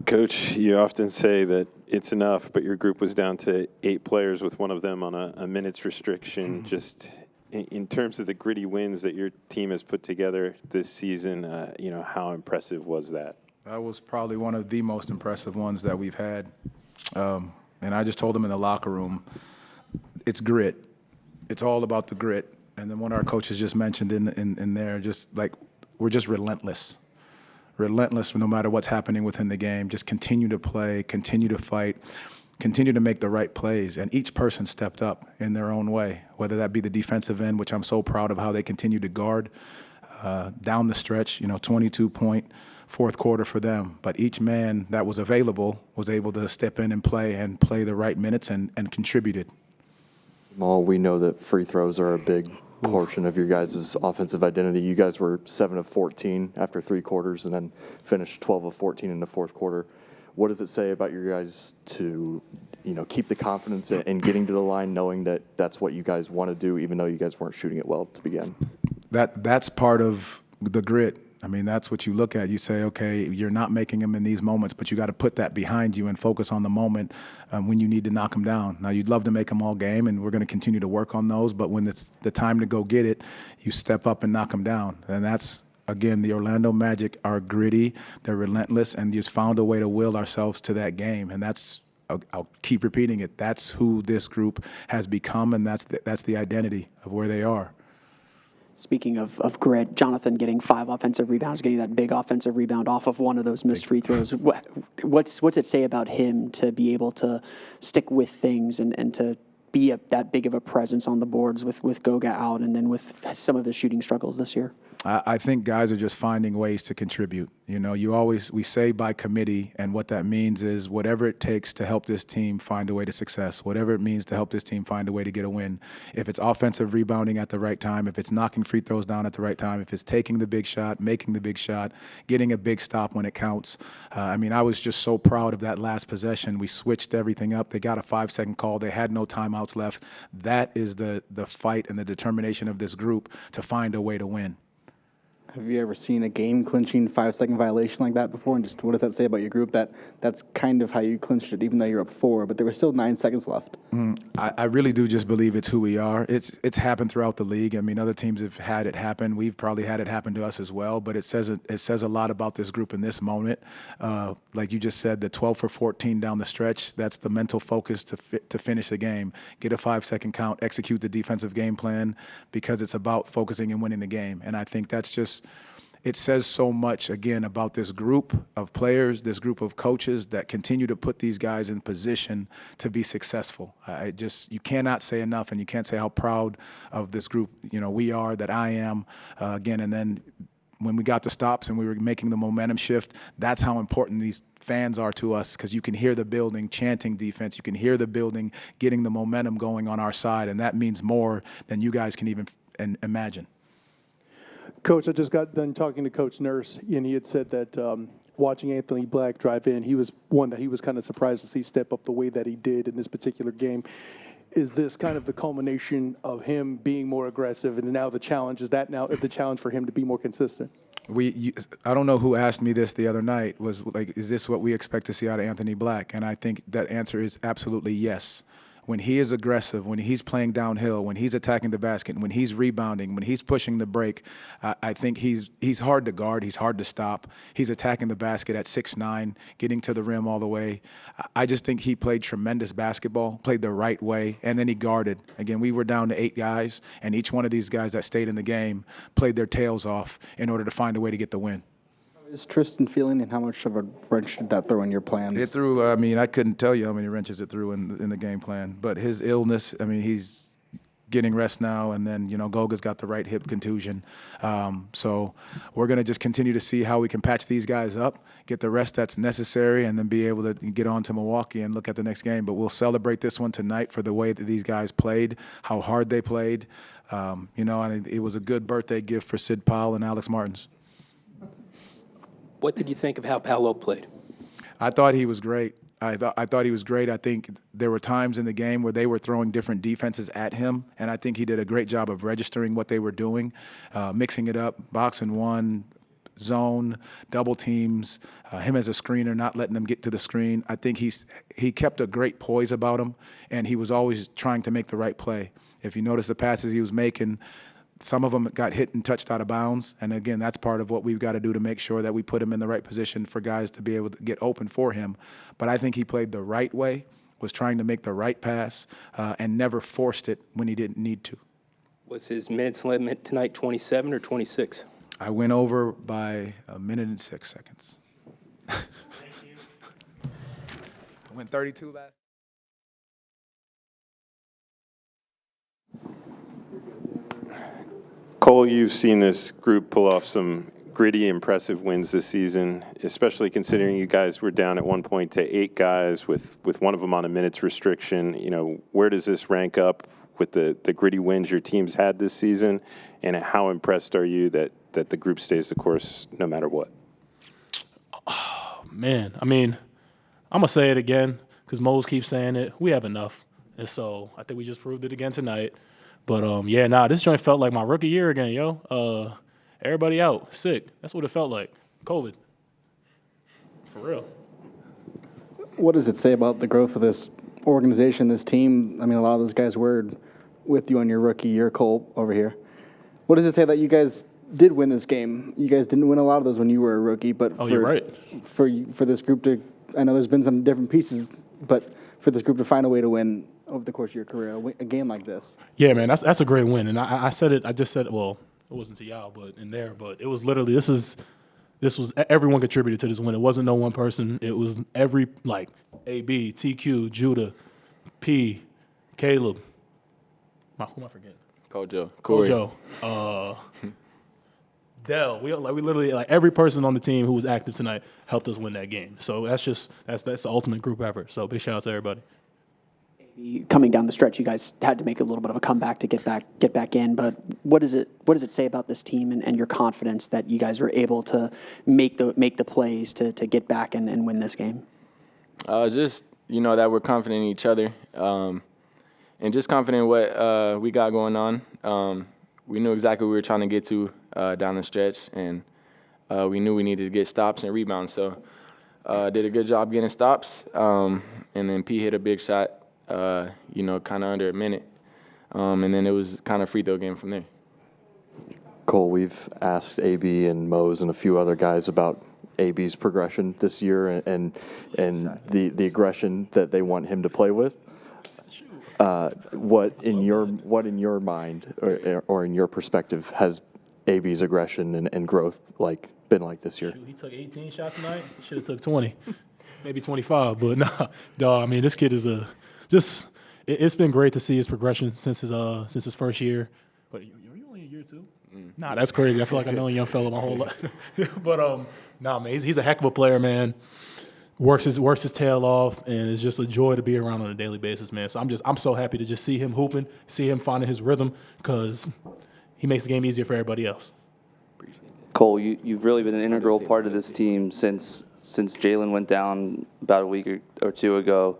Coach, you often say that it's enough, but your group was down to 8 players with one of them on a minutes restriction. Just in terms of the gritty wins that your team has put together this season, how impressive was that? That was probably one of the most impressive ones that we've had. And I just told them in the locker room, it's grit. It's all about the grit. And then one of our coaches just mentioned in there, just like, we're just relentless. Relentless no matter what's happening within the game. Just continue to play, continue to fight, continue to make the right plays. And each person stepped up in their own way, whether that be the defensive end, which I'm so proud of how they continue to guard down the stretch, 22-point fourth quarter for them. But each man that was available was able to step in and play the right minutes and contributed. Jamal, we know that free throws are a big portion of your guys' offensive identity. You guys were 7 of 14 after 3 quarters and then finished 12 of 14 in the fourth quarter. What does it say about your guys to, keep the confidence in getting to the line, knowing that that's what you guys want to do, even though you guys weren't shooting it well to begin? That's part of the grit. I mean, that's what you look at. You say, okay, you're not making them in these moments, but you got to put that behind you and focus on the moment when you need to knock them down. Now, you'd love to make them all game, and we're going to continue to work on those, but when it's the time to go get it, you step up and knock them down. And that's, again, the Orlando Magic are gritty, they're relentless, and just found a way to will ourselves to that game. And that's, I'll keep repeating it, that's who this group has become, and that's the identity of where they are. Speaking of grit, Jonathan getting 5 offensive rebounds, getting that big offensive rebound off of one of those missed free throws. What's it say about him to be able to stick with things and to be that big of a presence on the boards with Goga out and then with some of his shooting struggles this year? I think guys are just finding ways to contribute. We say by committee, and what that means is whatever it takes to help this team find a way to success, whatever it means to help this team find a way to get a win. If it's offensive rebounding at the right time, if it's knocking free throws down at the right time, if it's taking the big shot, making the big shot, getting a big stop when it counts. I was just so proud of that last possession. We switched everything up. They got a 5-second call. They had no timeouts left. That is the fight and the determination of this group to find a way to win. Have you ever seen a game-clinching 5-second violation like that before? And just what does that say about your group? That's kind of how you clinched it, even though you're up 4, but there were still 9 seconds left. I really do just believe it's who we are. It's happened throughout the league. I mean, other teams have had it happen. We've probably had it happen to us as well. But it says a lot about this group in this moment. Like you just said, the 12 for 14 down the stretch. That's the mental focus to finish the game. Get a 5-second count. Execute the defensive game plan because it's about focusing and winning the game. And I think that's just. It says so much, again, about this group of players, this group of coaches that continue to put these guys in position to be successful. You cannot say enough, and you can't say how proud of this group, we are, that I am, again. And then when we got the stops and we were making the momentum shift, that's how important these fans are to us, because you can hear the building chanting defense. You can hear the building getting the momentum going on our side, and that means more than you guys can even imagine. Coach, I just got done talking to Coach Nurse, and he had said that watching Anthony Black drive in, he was kind of surprised to see step up the way that he did in this particular game. Is this kind of the culmination of him being more aggressive, and now the challenge for him to be more consistent? I don't know who asked me this the other night, was like, is this what we expect to see out of Anthony Black? And I think that answer is absolutely yes. When he is aggressive, when he's playing downhill, when he's attacking the basket, when he's rebounding, when he's pushing the break, I think he's hard to guard. He's hard to stop. He's attacking the basket at 6'9", getting to the rim all the way. I just think he played tremendous basketball, played the right way, and then he guarded. Again, we were down to 8 guys, and each one of these guys that stayed in the game played their tails off in order to find a way to get the win. Is Tristan feeling, and how much of a wrench did that throw in your plans? It threw, I couldn't tell you how many wrenches it threw in the game plan. But his illness, he's getting rest now, and then, Goga's got the right hip contusion. So we're going to just continue to see how we can patch these guys up, get the rest that's necessary, and then be able to get on to Milwaukee and look at the next game. But we'll celebrate this one tonight for the way that these guys played, how hard they played. And it was a good birthday gift for Sid Powell and Alex Martins. What did you think of how Paolo played? I thought he was great. I thought he was great. I think there were times in the game where they were throwing different defenses at him, and I think he did a great job of registering what they were doing, mixing it up, boxing one, zone, double teams, him as a screener, not letting them get to the screen. I think he kept a great poise about him, and he was always trying to make the right play. If you notice the passes he was making, some of them got hit and touched out of bounds. And again, that's part of what we've got to do to make sure that we put him in the right position for guys to be able to get open for him. But I think he played the right way, was trying to make the right pass, and never forced it when he didn't need to. Was his minutes limit tonight 27 or 26? I went over by a minute and 6 seconds. Thank you. I went 32 last. Cole, you've seen this group pull off some gritty, impressive wins this season, especially considering you guys were down at one point to 8 guys with one of them on a minutes restriction. You know, where does this rank up with the gritty wins your team's had this season, and how impressed are you that the group stays the course no matter what? Oh, man, I mean, I'm going to say it again because Mose keeps saying it. We have enough. And so I think we just proved it again tonight. But, this joint felt like my rookie year again, yo. Everybody out, sick. That's what it felt like. COVID. For real. What does it say about the growth of this organization, this team? I mean, a lot of those guys were with you on your rookie year, Cole, over here. What does it say that you guys did win this game? You guys didn't win a lot of those when you were a rookie, but you're right. For this group to, I know there's been some different pieces, but for this group to find a way to win over the course of your career, a game like this. Yeah, man, that's a great win. And I said it, I just said, well, it wasn't to y'all, but in there, but it was literally, this was everyone contributed to this win. It wasn't no one person. It was every, like, AB, TQ, Judah, P, Caleb. Who am I forgetting? Kojo. Kojo. Dell. We literally, like, every person on the team who was active tonight helped us win that game. So that's the ultimate group effort. So big shout out to everybody. Coming down the stretch, you guys had to make a little bit of a comeback to get back in. But what does it say about this team and your confidence that you guys were able to make the plays to get back and win this game? Just that we're confident in each other, and just confident in what we got going on. We knew exactly what we were trying to get to down the stretch, and we knew we needed to get stops and rebounds. So did a good job getting stops, and then P hit a big shot. Kind of under a minute. And then it was kind of free throw game from there. Cole, we've asked AB and Mose and a few other guys about AB's progression this year and the aggression that they want him to play with. What in your mind or in your perspective has AB's aggression and growth been like this year? He took 18 shots tonight. He should have took 20, maybe 25. But nah, dog. I mean, this kid is it's been great to see his progression since his first year. But are you only a year too? Nah, that's crazy. I feel like I know a young fella my whole life. But man, he's a heck of a player, man. Works his tail off, and it's just a joy to be around on a daily basis, man. So I'm so happy to just see him hooping, see him finding his rhythm, because he makes the game easier for everybody else. Cole, you've really been an integral part of this team since Jalen went down about a week or two ago.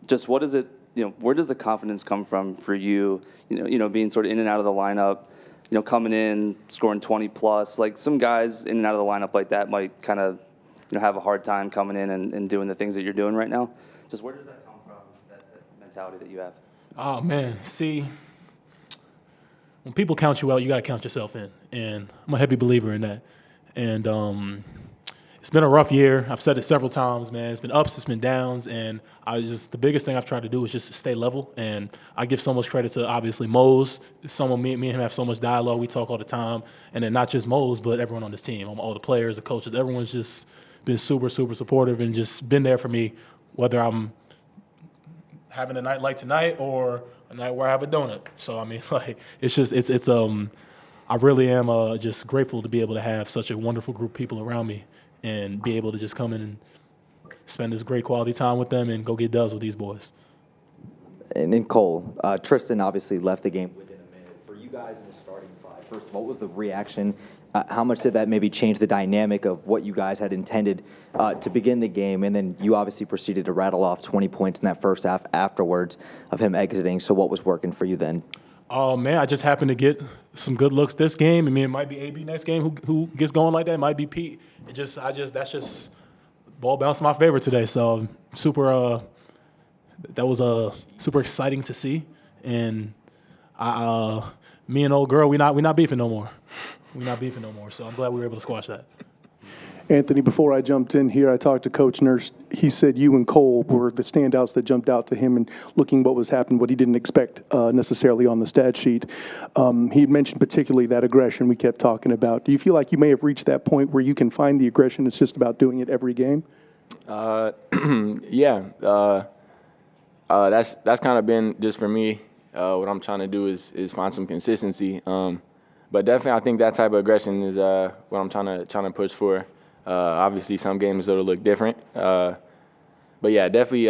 Just what is it? Where does the confidence come from for you? Being sort of in and out of the lineup, coming in, scoring 20 plus. Like some guys in and out of the lineup like that might kind of, have a hard time coming in and doing the things that you're doing right now. Just where does that come from? That mentality that you have. Oh man, see, when people count you out, you got to count yourself in, and I'm a heavy believer in that. And it's been a rough year. I've said it several times, man. It's been ups, it's been downs, and the biggest thing I've tried to do is just stay level. And I give so much credit to obviously Mose. Someone me and him have so much dialogue. We talk all the time, and then not just Mose, but everyone on this team, all the players, the coaches. Everyone's just been super, super supportive and just been there for me, whether I'm having a night like tonight or a night where I have a donut. So I mean, I really am just grateful to be able to have such a wonderful group of people around me and be able to just come in and spend this great quality time with them and go get dubs with these boys. And in Cole, Tristan obviously left the game within a minute. For you guys in the starting five, first of all, what was the reaction? How much did that maybe change the dynamic of what you guys had intended to begin the game? And then you obviously proceeded to rattle off 20 points in that first half afterwards of him exiting. So what was working for you then? Oh man, I just happened to get some good looks this game. I mean, it might be AB next game who gets going like that. It might be Pete. That's just ball bounced in my favor today. So super. That was super exciting to see, and me and old girl, we not beefing no more. We're not beefing no more. So I'm glad we were able to squash that. Anthony, before I jumped in here, I talked to Coach Nurse. He said you and Cole were the standouts that jumped out to him and looking what was happening, what he didn't expect necessarily on the stat sheet. He had mentioned particularly that aggression we kept talking about. Do you feel like you may have reached that point where you can find the aggression? It's just about doing it every game? Yeah. That's kind of been just for me. What I'm trying to do is find some consistency. But definitely, I think that type of aggression is what I'm trying to push for. Obviously, some games it'll look different. But yeah, definitely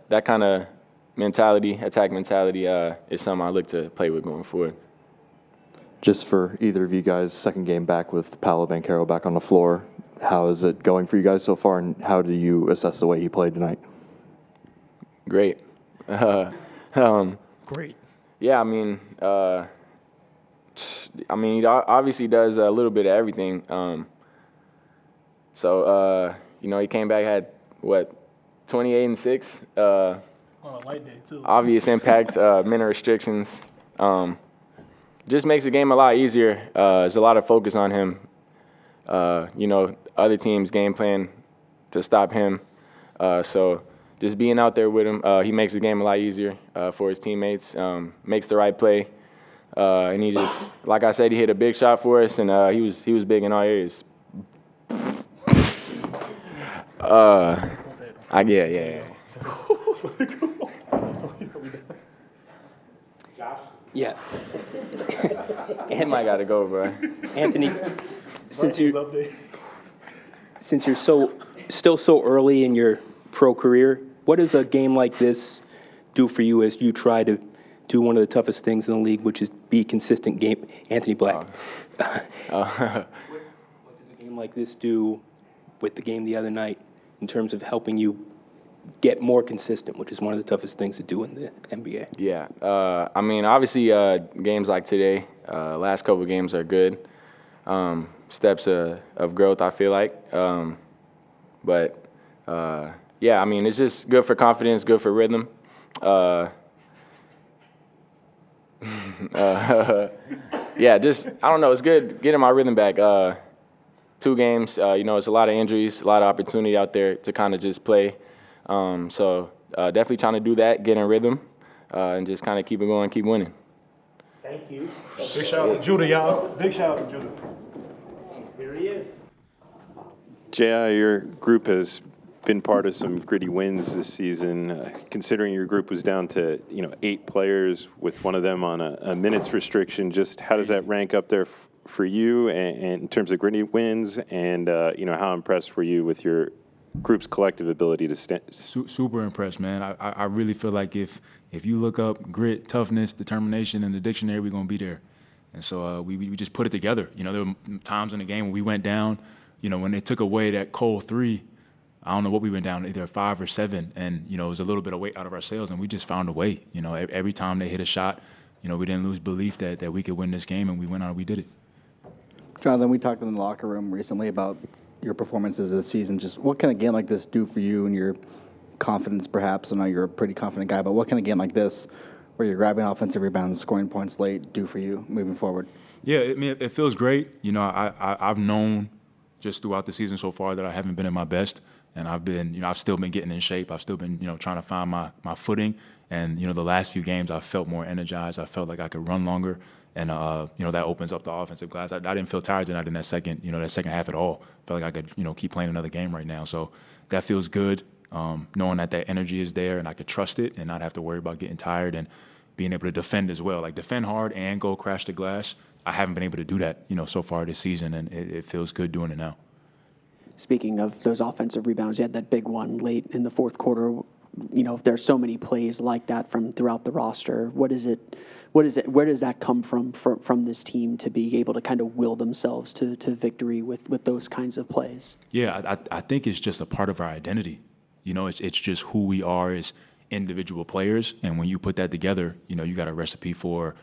that kind of mentality, attack mentality, is something I look to play with going forward. Just for either of you guys, second game back with Paolo Banchero back on the floor. How is it going for you guys so far, and how do you assess the way he played tonight? Great. Great. Yeah, I mean, he obviously does a little bit of everything. So he came back, had 28 and 6. On a light day too. Obvious impact, minor restrictions. Just makes the game a lot easier. There's a lot of focus on him. Other teams game plan to stop him. So just being out there with him, he makes the game a lot easier for his teammates. Makes the right play, and he just, like I said, he hit a big shot for us, and he was big in all areas. Yeah. Yeah. And I gotta go, bro. Anthony, since you're still so early in your pro career, what does a game like this do for you as you try to do one of the toughest things in the league, which is be consistent game? Anthony Black. What does a game like this do with the game the other night in terms of helping you get more consistent, which is one of the toughest things to do in the NBA? Yeah, obviously games like today, last couple of games are good. Steps of growth, I feel like. It's just good for confidence, good for rhythm. I don't know, it's good getting my rhythm back. 2 games, it's a lot of injuries, a lot of opportunity out there to kind of just play. Definitely trying to do that, get in rhythm, and just kind of keep it going, keep winning. Thank you. Big shout out to Judah, y'all. Big shout out to Judah. Here he is. J.I., your group has been part of some gritty wins this season. Considering your group was down to 8 players with one of them on a minutes restriction, just how does that rank up there for you and in terms of gritty wins? And how impressed were you with your group's collective ability to stand? Super impressed, man. I really feel like if you look up grit, toughness, determination in the dictionary, we're gonna be there. And so we just put it together. There were times in the game when we went down. When they took away that Cole 3, I don't know what we went down, either 5 or 7, and it was a little bit of weight out of our sails, and we just found a way. Every time they hit a shot, we didn't lose belief that we could win this game, and we went out and we did it. Jonathan, we talked in the locker room recently about your performances this season. Just what can a game like this do for you and your confidence, perhaps? I know you're a pretty confident guy, but what can a game like this, where you're grabbing offensive rebounds, scoring points late, do for you moving forward? Yeah, it feels great. I've known just throughout the season so far that I haven't been at my best, and I've still been getting in shape. I've still been, trying to find my footing. And, the last few games I felt more energized. I felt like I could run longer. And, that opens up the offensive glass. I didn't feel tired tonight in that second half at all. Felt like I could, keep playing another game right now. So that feels good, knowing that energy is there and I could trust it and not have to worry about getting tired and being able to defend as well. Like defend hard and go crash the glass. I haven't been able to do that, so far this season, and it feels good doing it now. Speaking of those offensive rebounds, you had that big one late in the fourth quarter. There's so many plays like that from throughout the roster. Where does that come from this team to be able to kind of will themselves to victory with those kinds of plays? Yeah, I think it's just a part of our identity. It's just who we are as individual players, and when you put that together, you got a recipe for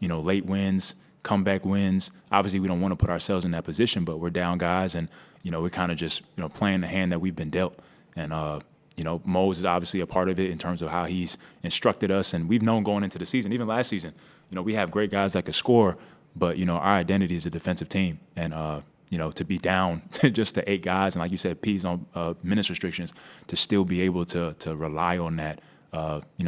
late wins, comeback wins. Obviously, we don't want to put ourselves in that position, but we're down guys, and we're kind of just playing the hand that we've been dealt. And Mose is obviously a part of it in terms of how he's instructed us, and we've known going into the season, even last season. We have great guys that could score, but our identity is a defensive team, and to be down to just the 8 guys, and like you said, P's on minutes restrictions, to still be able to rely on that.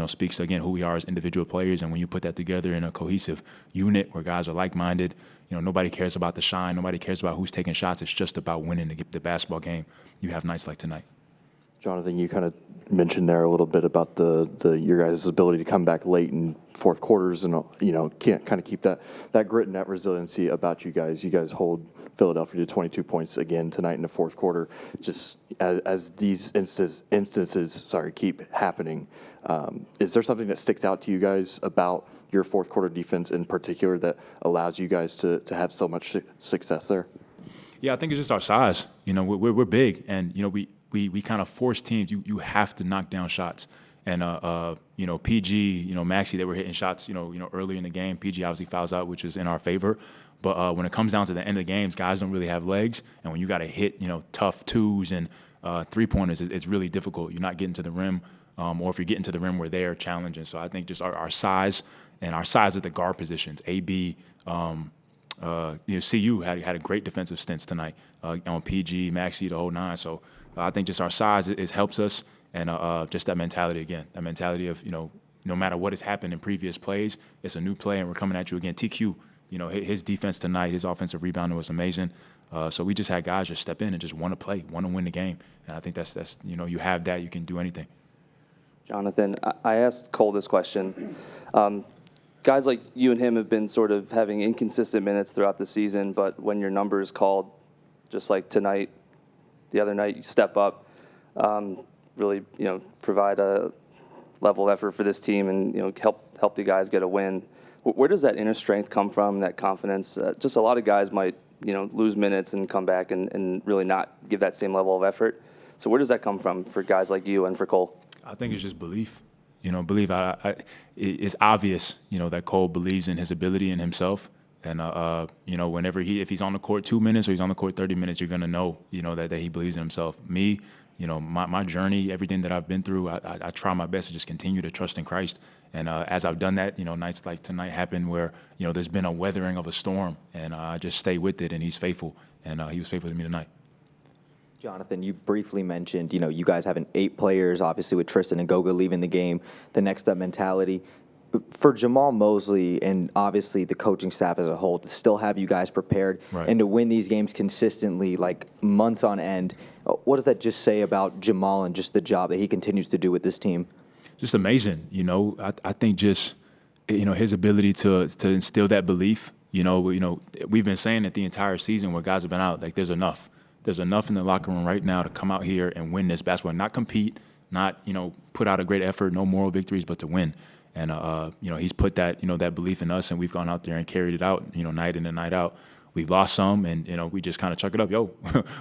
Speaks to, again, who we are as individual players. And when you put that together in a cohesive unit where guys are like-minded, nobody cares about the shine. Nobody cares about who's taking shots. It's just about winning to get the basketball game. You have nights like tonight. Jonathan, you kind of mentioned there a little bit about your guys' ability to come back late in fourth quarters and, can't kind of keep that grit and that resiliency about you guys. You guys hold Philadelphia to 22 points again tonight in the fourth quarter. Just as these instances keep happening, is there something that sticks out to you guys about your fourth quarter defense in particular that allows you guys to have so much success there? Yeah, I think it's just our size. We're big, and we kind of force teams. You have to knock down shots. And PG, Maxey, they were hitting shots, early in the game. PG obviously fouls out, which is in our favor. But when it comes down to the end of the games, guys don't really have legs. And when you got to hit, tough twos and 3-pointers, it's really difficult. You're not getting to the rim, or if you're getting to the rim, we're there challenging. So I think just our size and our size at the guard positions. AB, CU had a great defensive stints tonight on PG, Maxey, the whole 9. So I think just our size helps us, and just that mentality again, that mentality of no matter what has happened in previous plays, it's a new play and we're coming at you again. TQ, his defense tonight, his offensive rebounding was amazing. So we just had guys just step in and just want to play, want to win the game, and I think that's you have that, you can do anything. Jonathan, I asked Cole this question. Guys like you and him have been sort of having inconsistent minutes throughout the season, but when your number is called, just like tonight, the other night, you step up, really, provide a level of effort for this team and, help the guys get a win. Where does that inner strength come from, that confidence? Just a lot of guys might, lose minutes and come back and really not give that same level of effort. So where does that come from for guys like you and for Cole? I think it's just belief. Believe. It's obvious, that Cole believes in his ability and himself. And, whenever if he's on the court 2 minutes or he's on the court 30 minutes, you're going to know, that he believes in himself. Me, my journey, everything that I've been through, I try my best to just continue to trust in Christ. And as I've done that, nights like tonight happen where, there's been a weathering of a storm, and I just stay with it, and he's faithful. And he was faithful to me tonight. Jonathan, you briefly mentioned, you guys having 8 players, obviously with Tristan and Goga leaving the game, the next up mentality. For Jamal Mosley and obviously the coaching staff as a whole to still have you guys prepared and to win these games consistently, like months on end, what does that just say about Jamal and just the job that he continues to do with this team? Just amazing. I think just, his ability to instill that belief. We've been saying it the entire season where guys have been out, like there's enough. There's enough in the locker room right now to come out here and win this basketball, not compete, not, put out a great effort, no moral victories, but to win. And, he's put that, that belief in us, and we've gone out there and carried it out, night in and night out. We've lost some, and, we just kind of chuck it up. Yo,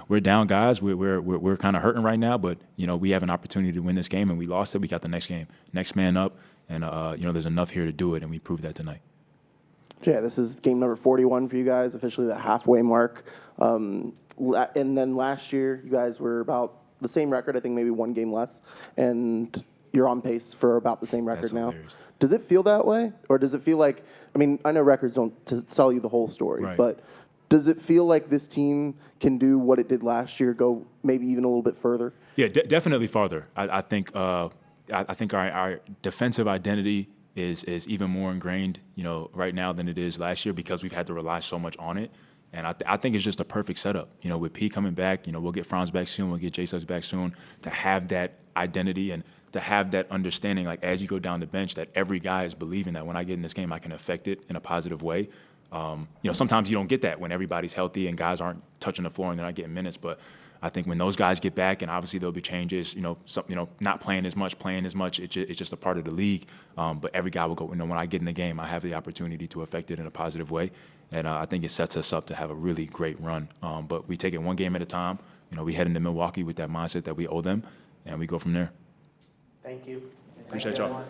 we're down, guys. We're kind of hurting right now, but, we have an opportunity to win this game, and we lost it. We got the next game. Next man up, and, there's enough here to do it, and we proved that tonight. Yeah, this is game number 41 for you guys, officially the halfway mark. And then last year, you guys were about the same record, I think maybe 1 game less, and you're on pace for about the same record now. Hilarious. Does it feel that way? Or does it feel like, I know records don't tell you the whole story, but does it feel like this team can do what it did last year, go maybe even a little bit further? Yeah, definitely farther. I think our defensive identity is even more ingrained, right now than it is last year because we've had to rely so much on it. And I think it's just a perfect setup. With P coming back, we'll get Franz back soon, we'll get J-Suggs back soon, to have that identity and to have that understanding, like as you go down the bench, that every guy is believing that when I get in this game, I can affect it in a positive way. Sometimes you don't get that when everybody's healthy and guys aren't touching the floor and they're not getting minutes. But I think when those guys get back, and obviously there'll be changes, not playing as much, it's just a part of the league. But every guy will go, when I get in the game, I have the opportunity to affect it in a positive way. And I think it sets us up to have a really great run. But we take it 1 game at a time. We head into Milwaukee with that mindset that we owe them, and we go from there. Thank you. Appreciate y'all.